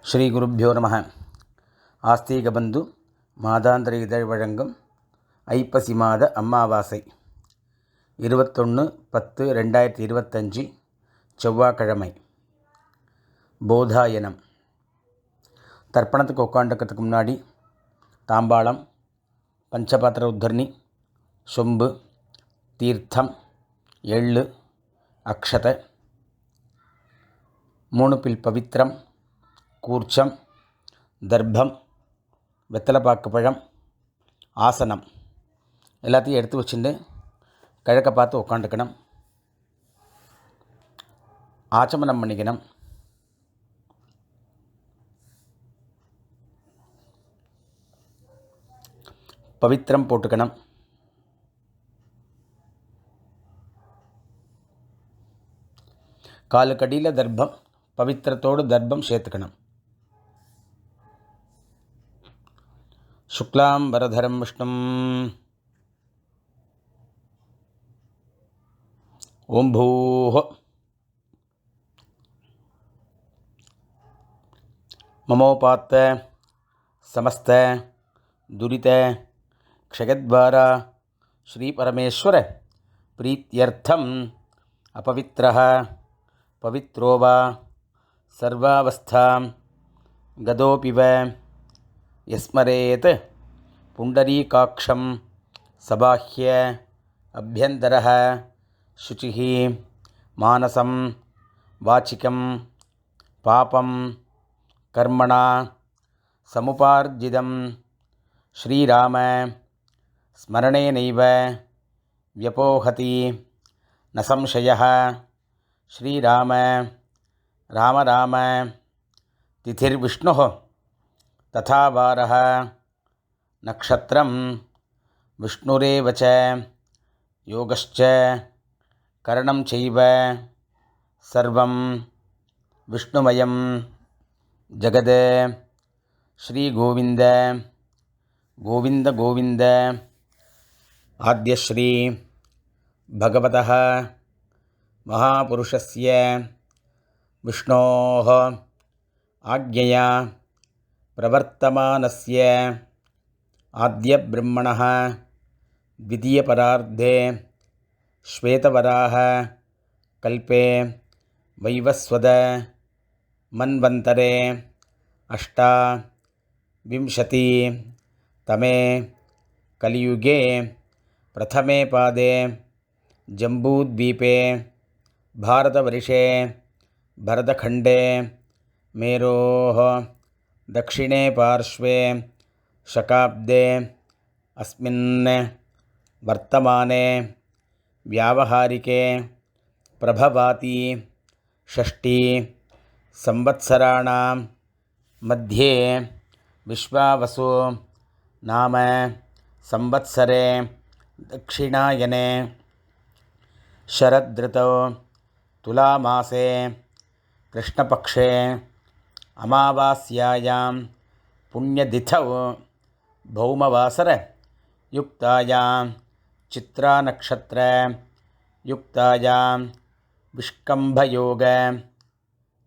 ஸ்ரீ குருப்யோ நம. ஆஸ்தீகபந்து மாதாந்திர இதழ் வழங்கும் ஐப்பசி மாத அமாவாசை 21/10/2025 செவ்வாய்க்கிழமை. போதாயனம். தர்ப்பணத்துக்கு உட்காந்துக்கிறதுக்கு முன்னாடி தாம்பாளம், பஞ்சபாத்திர உத்தரணி, சொம்பு, தீர்த்தம், எள்ளு, அக்ஷதை, 3 பில் பவித்திரம், கூர்ச்சம், தர்ப்பம், வெத்தலைப்பாக்கு பழம், ஆசனம் எல்லாத்தையும் எடுத்து வச்சுட்டு கிழக்க பார்த்து உட்காந்துக்கணும். ஆச்சமனம் பண்ணிக்கணும். பவித்திரம் போட்டுக்கணும். காலுக்கடியில் தர்ப்பம், பவித்திரத்தோடு தர்ப்பம் சேர்த்துக்கணும். சுக்லாம் வரதரம் விஷ்ணும் ஓம் பூஹ மமோபாத்த சமஸ்த துரித க்ஷயத்வாரா ஸ்ரீ பரமேஸ்வர பிரீத்யர்த்தம் அபவித்ரஹ பவித்ரோவா சர்வாவஸ்தாம் கதோபிவ யஸ்மரேத் புண்டரீகாக்ஷம் சபாஹ்ய அபியந்தரஹ சுச்சிः மானசம் வாச்சிகம் பாபம் கர்மணா சமுபார்ஜிதம் ஸ்ரீராம ஸ்மரணேனைவ வ்யபோஹதி ந சம்சயः. ஸ்ரீராம ராம ராம திதிர்விஷ்ணுः ததா வாரः நக்ஷத்ரம் விஷ்ணுரேவ ச யோகஸ்ச கரணம் சைவ சர்வம் விஷ்ணுமயம் ஜகத். ஸ்ரீ கோவிந்த கோவிந்த கோவிந்த. ஆத்யஸ்ரீ பகவதः மகாபுருஷஸ்ய விஷ்ணோः ஆக்ஞயா பிரவர்த்தமானஸ்ய ஆத்ய பிரம்மணः த்விதீயபரார்த்தே ஸ்வேதவராஹ கல்பே வைவஸ்வத மன்வந்தரே அஷ்டாவிம்சதி தமே கலியுகே பிரதமே பாதே ஜம்பூத்வீபே பாரதவர்ஷே பரதகண்டே மேரோः दक्षिणे पार्श्वे शकाब्दे अस्मिन् वर्तमाने व्यावहारिके प्रभवाति षष्ठी संवत्सराणां मध्ये विश्वावसु नाम संवत्सरे दक्षिणायने शरदृतौ तुलामासे कृष्णपक्षे अमावास्यायां पुण्यतिथौ भौमवासर युक्तायां चित्रानक्षत्र युक्तायां विष्कम्भयोग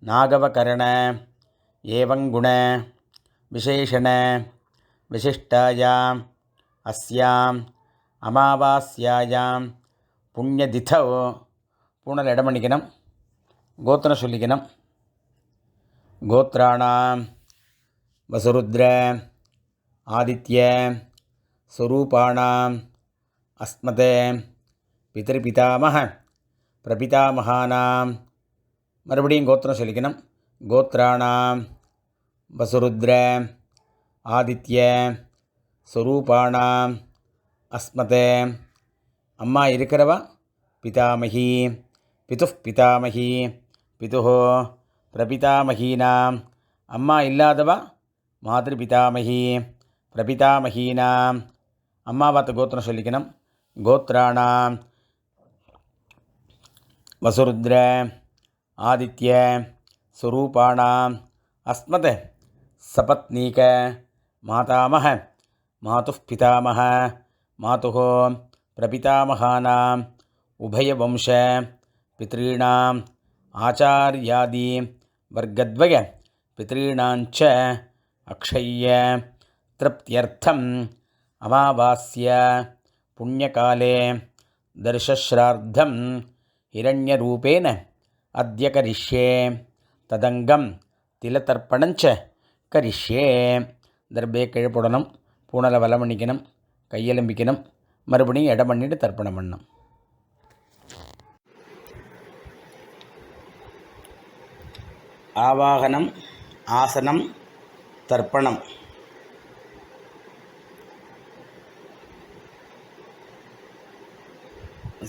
नागवकरण एवं गुण विशेषण विशिष्टायां अस्याम् अमावास्यायां पुण्यतिथौ पूर्णलिडमणिकनं गोत्र சொல்லிக்கணும். கோத்ராணாம் வசுருத்ர ஆதித்ய ஸ்வரூபாணாம் அஸ்மதே பிதர்பிதாமஹ பிரபிதாமகானாம். மறுபடியும் கோத்திரம் சொல்லிக்கணும். கோத்ராணாம் வசுருத்ர ஆதித்ய ஸ்வரூபாணாம் அஸ்மதே. அம்மா இருக்கிறவா பிதாமகி பிதுः பிதாமகி பிதுः பிரபிதாமகீனாம். அம்மா இல்லாதவா மாதிருபிதாமகி பிரபிதாமகீனாம். அம்மா பார்த்து கோத்திரம் சொல்லிக்கணும். கோத்ராணாம் வசுருத்ர ஆதித்ய ஸ்வரூபாணாம் அஸ்மத் சபத்னீக மாதாமஹ மாதுः பிதாமஹ மாதுः பிரபிதாமகானாம் உபயவம்ச பித்ரீணாம் ஆச்சார்யாதி வர்க்கத்வய பித்ருணாஞ்ச அக்ஷய்ய திருப்தியர்த்தம் அமாவாஸ்ய புண்ணியகாலே தர்ஷஸ்ரார்த்தம் ஹிரண்யரூபேன அத்ய கரிஷ்யே ததங்கம் திலதர்ப்பணஞ்ச கரிஷ்யே. தர்பே கீழே போடணும், பூனலை வலம் பண்ணிக்கணும், கையெலும்பிக்கணும், மறுபடியும் இடம் பண்ணிட்டு தர்ப்பணம் பண்ணணும். ஆவாகனம், ஆசனம், தர்ப்பணம்.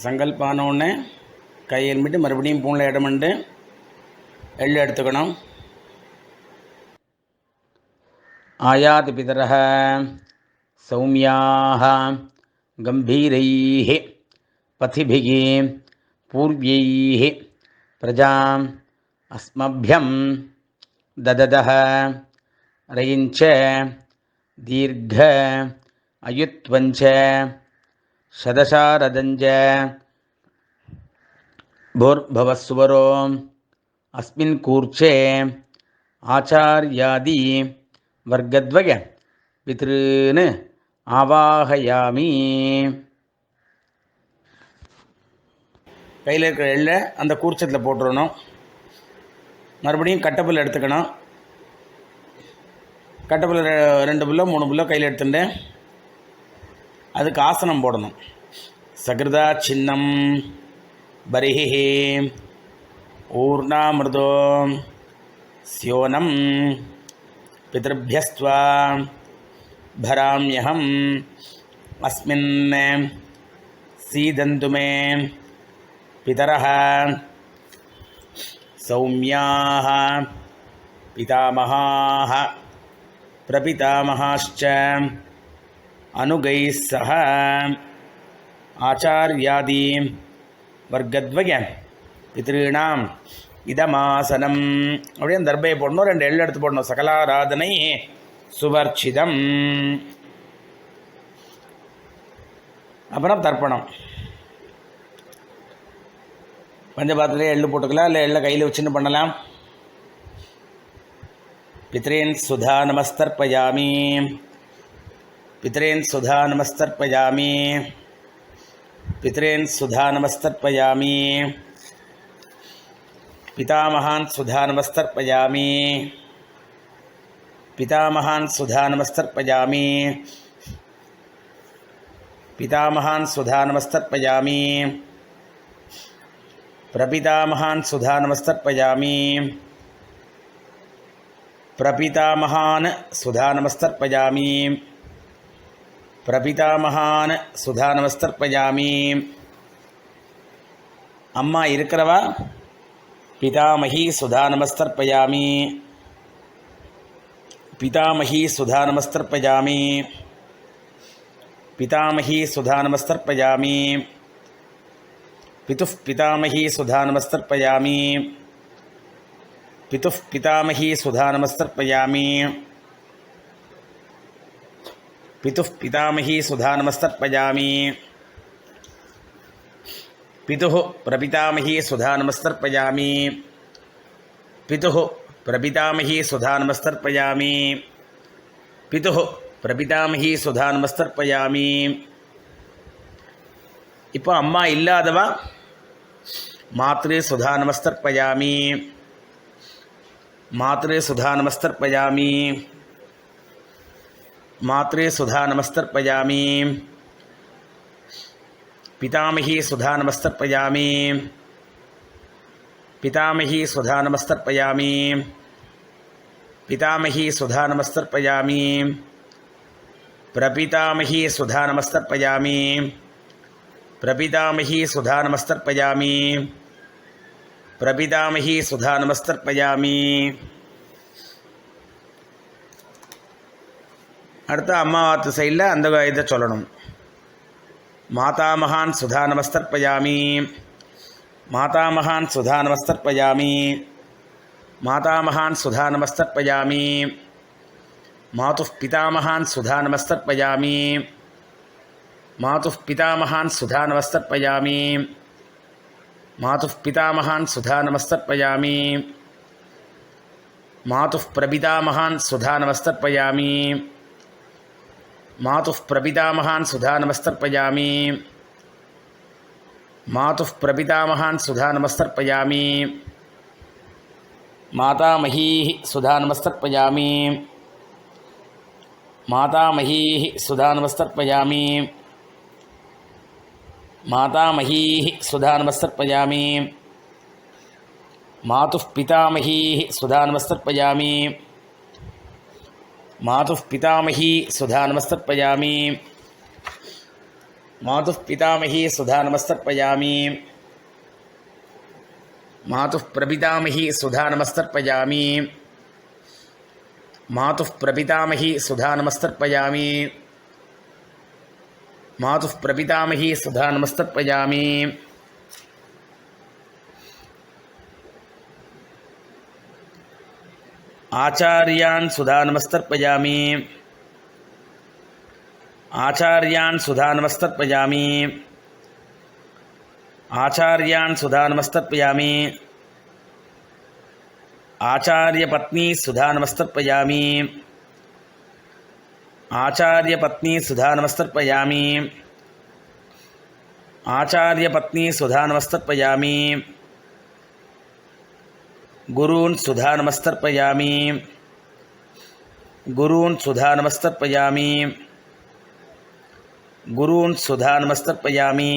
சங்கல்பானோடனே கையெலும்பிட்டு மறுபடியும் பூனில் இடம் பண்ணிட்டு எள்ளு எடுத்துக்கணும். ஆயாதி பிதரஹ சௌமியாக கம்பீரைः பதிபிः பூர்வைः பிரஜாம் அஸ்மभ्यं தததः ரயிஞ்ச தீர்க்க அயுத்வஞ்ச சதசாரதஞ்ச भूर्भवस्वरो अस्मिन् कूर्चे आचार्यादि वर्गद्वय पितॄन् ஆவாகயாமி. கையில் இருக்கிற எள்ளை அந்த கூர்ச்சத்தில் போட்டுடணும். மறுபடியும் கட்டப்புல் எடுத்துக்கணும். கட்டப்புல் 2 புல்லோ 3 புல்லோ கையில் எடுத்துட்டு அதுக்கு ஆசனம் போடணும். சகிருதா சின்னம் பரிஹி ஊர்ணாமிருதோ ஸ்யோனம் பித்ருभ्यस्त्वा भराम्यहम् अस्मिन् सीदन्तु मे पितरः सौम्याः पितामहाः प्रपितामहाश्च अनुगैः सह आचार्यादि वर्गद्वय पितॄणाम् இதமாசனம். அப்படியே தர்பையை போடணும், 2 எள்ளு எடுத்து போடணும். சகலாராதனை சுவர்ச்சிதம். அப்புறம் தர்ப்பணம். பஞ்சபாத்திரத்திலே எள்ளு போட்டுக்கலாம், இல்லை எள்ளை கையில் வச்சுன்னு பண்ணலாம். பித்ரேன் சுதா நமஸ்தர்ப்பயாமி, பித்ரேன் சுதா நமஸ்தர்ப்பயாமி, பித்ரேன் சுதா நமஸ்தர்ப்பயாமி, पितामहान् सुधा नमस्तर्पयामि, पितामहान् सुधा नमस्तर्पयामि, पितामहान् सुधा नमस्तर्पयामि, प्रपितामहान् सुधा नमस्तर्पयामि, प्रपितामहान् सुधा नमस्तर्पयामि, प्रपितामहान् सुधा नमस्तर्पयामि. अम्मा इरुक्करवा पितामही सुधा नमस्तर्पयामि, पितामही सुधा नमस्तर्पयामि, पितामही सुधा नमस्तर्पयामि, पितुः पितामही सुधा नमस्तर्पयामि, पितुः पितामही सुधा नमस्तर्पयामि, पितुः पितामही सुधा नमस्तर्पयामि, पितुः प्रपितामही सुधा नमस्तर्पयामि, पितुः प्रपितामही सुधा नमस्तर्पयामि, पितुः प्रपितामही सुधा नमस्तर्पयामि. இப்போ அம்மா இல்லாதவா மாத்ரு சுதா நமஸ்தர்ப்பயாமி, மாத்ரு சுதா நமஸ்தர்ப்பயாமி, மாத்ரு சுதா நமஸ்தர்ப்பயாமி, पितामही सुधा नमस्तर्पयामि, पितामही सुधा नमस्तर्पयामि, पितामही सुधा नमस्तर्पयामि, प्रपितामही सुधा नमस्तर्पयामि, प्रपितामही सुधा नमस्तर्पयामि, प्रपितामही सुधा नमस्तर्पयामि. அடுத்து அம்மாவாத்து சைடில் அந்த இதை சொல்லணும். मातामहान् सुधा नमस्तर्पयामि, मातामहान् सुधा नमस्तर्पयामि, मातामहान् सुधा नमस्तर्पयामि, मातुः पितामहान् सुधा नमस्तर्पयामि, मातुः पितामहान् सुधा नमस्तर्पयामि, मातुः पितामहान् सुधा नमस्तर्पयामि, मातुः प्रपितामहान् सुधा नमस्तर्पयामि मातुः प्रपितामहान् सुधा नमस्तर्पयामि मातुः प्रपितामहान् सुधा नमस्तर्पयामि मातामहीः सुधा नमस्तर्पयामि मातामहीः सुधा नमस्तर्पयामि मातामहीः सुधा नमस्तर्पयामि मातुः पितामहीः सुधा नमस्तर्पयामि मातुः पितामही सुधा नमस्तर्पयामि मातुः पितामही सुधा नमस्तर्पयामि मातुः प्रपितामही सुधा नमस्तर्पयामि मातुः प्रपितामही सुधा नमस्तर्पयामि मातुः प्रपितामही सुधा नमस्तर्पयामि आचार्यान् सुधा नमस्तर्पयामि आचार्यान् सुधा नमस्तर्पयामि आचार्यान् सुधा नमस्तर्पयामि आचार्यपत्नी सुधा नमस्तर्पयामि आचार्यपत्नी सुधा नमस्तर्पयामि आचार्यपत्नी सुधा नमस्तर्पयामि गुरून् सुधा नमस्तर्पयामि गुरून् सुधा नमस्तर्पयामि गुरून् सुधा नमस्तर्पयामि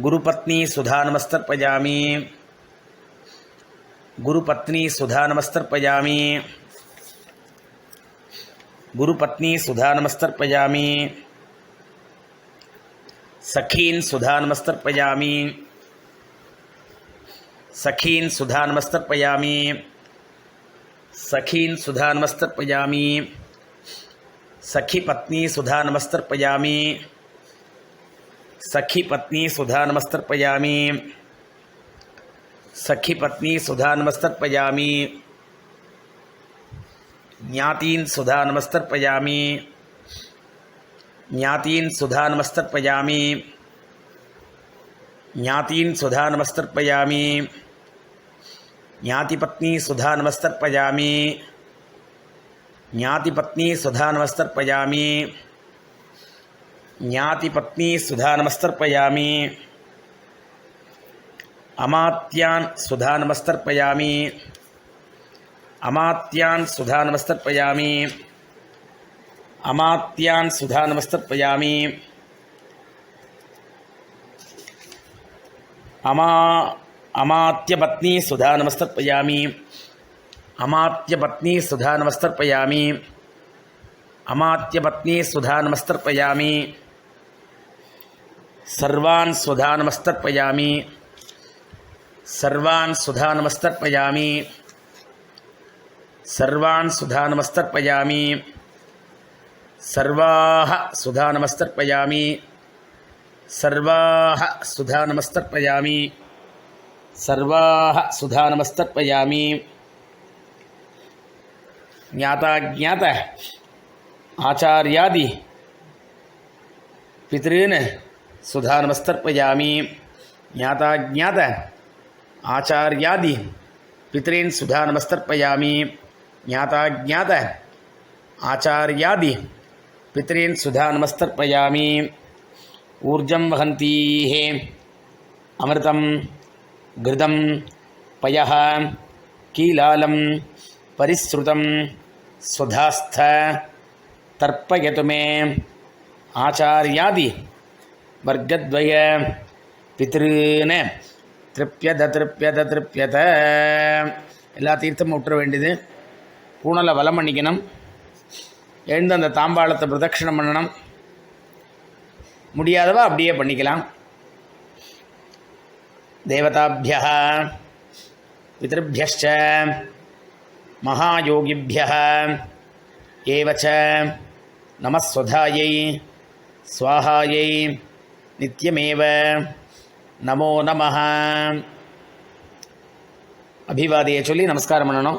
गुरुपत्नी सुधा नमस्तर्पयामि गुरुपत्नी सुधा नमस्तर्पयामि गुरुपत्नी सुधा नमस्तर्पयामि सखीन् सुधा नमस्तर्पयामि सखीन् सुधा नमस्तर्पयामि सखीन् सुधा नमस्तर्पयामि सखीपत्नी सुधा नमस्तर्पयामि सखीपत्नी सुधा नमस्तर्पयामि सखीपत्नी सुधा नमस्तर्पयामि ज्ञातीन् सुधा नमस्तर्पयामि ज्ञातीन् सुधा नमस्तर्पयामि ज्ञातीन् सुधा नमस्तर्पयामि ज्ञातिपत्नी सुधा नमस्तर्पयामि ज्ञातिपत्नी सुधा नमस्तर्पयामि ज्ञातिपत्नी सुधा नमस्तर्पयामि अमात्यान् सुधा नमस्तर्पयामि अमात्यान् सुधा नमस्तर्पयामि अमात्यान् सुधा नमस्तर्पयामि अमात्यपत्नी सुधा नमस्तर्पयामि अमात्यपत्नी सुधा नमस्तर्पयामि अमात्यपत्नी सुधा नमस्तर्पयामि सर्वान् सुधा नमस्तर्पयामि सर्वान् सुधा नमस्तर्पयामि सर्वान् सुधा नमस्तर्पयामि सर्वाः सुधा नमस्तर्पयामि सर्वाः सुधा नमस्तर्पयामि सर्वाः सुधा नमस्तर्पयामि ज्ञाता ज्ञात आचार्यादि पितॄन् सुधा नमस्तर्पयामि ज्ञाता ज्ञात आचार्यादि पितॄन् सुधा नमस्तर्पयामि ज्ञाता ज्ञात आचार्यादि पितॄन् सुधा नमस्तर्पयामि ऊर्जं वहन्तीः अमृतं घृतं पयः कीलालं परिसृतं स्वधास्थ तर्पयतु मे आचार्यादि वर्गद्वय पितॄन् திருப்பியத திருப்பியத திருப்பியத எல்லா தீர்த்தமும் விட்டுற வேண்டியது. பூனலை வலம் பண்ணிக்கணும். எழுந்து அந்த தாம்பாளத்தை பிரதட்சிணம் பண்ணணும். முடியாதவா அப்படியே பண்ணிக்கலாம். தேவதாபியः பித்ருभ्यश्च महायोगिभ्यः एव च नमस्वधायै स्वाहायै नित्यमेव நமோ நமः. அபிவாதியை சொல்லி நமஸ்காரம் பண்ணணும்.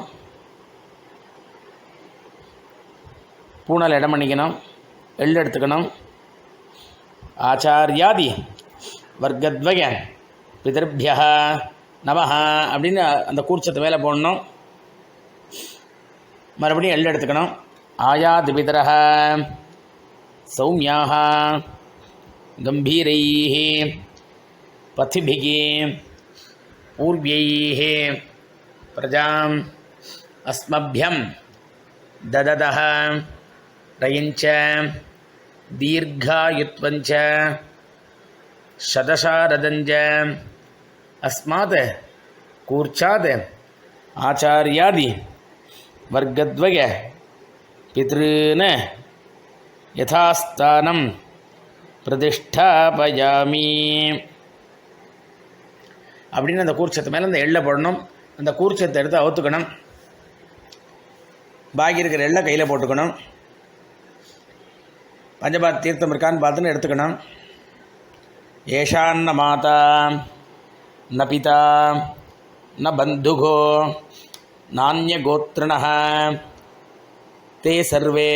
பூனல் இடம் பண்ணிக்கணும். எள்ளு எடுத்துக்கணும். ஆச்சாரியாதி வர்க்கத்வய பிதர்பியா நமஹ அப்படின்னு அந்த கூர்ச்சத்தை மேலே போடணும். மறுபடியும் எள் எடுத்துக்கணும். ஆயாதிபிதரஹ சௌமியாக கம்பீரைः பதிபிः பூர்வைः பிரஜாம் அஸ்மப்யம் தததः ரயஞ்ச தீர்காயுத்வஞ்ச சதசாரதஞ்ச அஸ்மாத் கூர்ச்சாத் ஆச்சாரியாதி வர்க்கத்வய பித்ருன யதாஸ்தானம் பிரதிஷ்டாபயாமி அப்படின்னு அந்த கூர்ச்சத்து மேலே அந்த எள்ளை போடணும். அந்த கூர்ச்சத்தை எடுத்து அவுத்துக்கணும். பாக்கி இருக்கிற எள்ளை கையில் போட்டுக்கணும். பஞ்சபாத் தீர்த்தம் இருக்கான்னு பார்த்துன்னு எடுத்துக்கணும். ஏஷான்ன மாதா ந பிதா ந பந்துகோ நான்யகோத்ரிணः தே சர்வே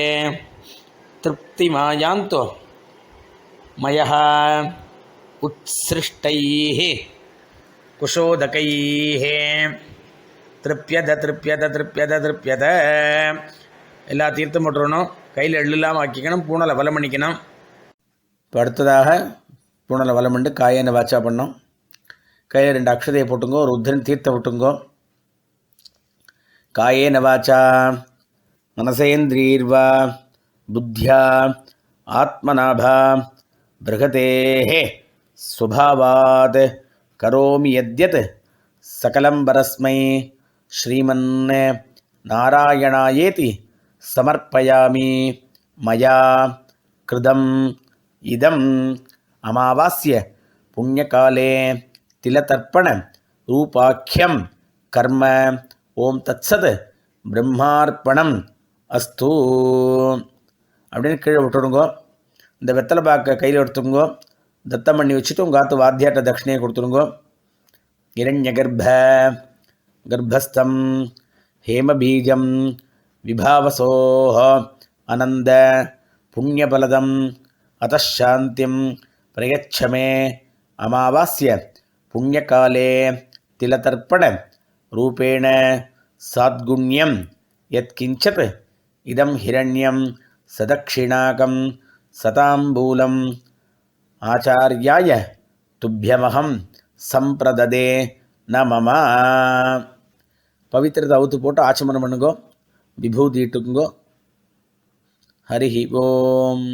திருப்திமாயாந்தோ மயः உத்ஸ்ருஷ்டைः குஷோதகைः திருப்யத திருப்யத திருப்யத திருப்யத. எல்லா தீர்த்தம் போட்டுறணும். கையில் எள்ளுலாம் ஆக்கிக்கணும். பூனலை வலம் பண்ணிக்கணும். இப்போ அடுத்ததாக பூனலை வலம் பண்ணி காயனை வாச்சா பண்ணோம். கையில் 2 அக்ஷதையை போட்டுங்கோ. ஒரு உத்திரன் தீர்த்தம் விட்டுங்கோ. காயேன வாச்சா மனசேந்திரீர்வா புத்தியா ஆத்மநாபா பிருகதேஹ சுபாவாத் கரோமி யத்யத் சகலம் பரஸ்மை ஸ்ரீமன் நாராயணாயேதி சமர்ப்பயாமி மயா கிருதம் இதம் அமாவாஸ்ய புண்ணியகாலே திலதர்ப்பண ரூபாக்கியம் கர்ம ஓம் தத்சத் பிரம்மார்ப்பணம் அஸ்து அப்படின்னு கீழே விட்டுடுங்கோ. இந்த வெத்தலை பாக்க கையில் எடுத்துங்கோ. தத்தம் பண்ணி வச்சுட்டு உங்கள் ஆத்து வாத்தியாட்ட தட்சிணையை கொடுத்துருங்கோ. இரண்ய கர்ப்பஸ்தம் ஹேமபீஜம் விபாவசோஹ அனந்த புண்ணியபலதம் அதாந்திம் பிரயச்சமே அமாவாஸ்ய புண்ணியகாலே திலதர்ப்பண ரூபேண சாத்குண்யம் யத்கிஞ்சத் இதம் ஹிரண்யம் சதக்ஷிணாகம் சதாம்பூலம் ஆச்சார்யாய துப்பியமகம் சம்பிரததே ந மம. பவித்திரத்தை அவுத்து போட்டு ஆச்சமனம் பண்ணுங்கோ. விபூதி இட்டுக்குங்கோ. ஹரி ஓம்.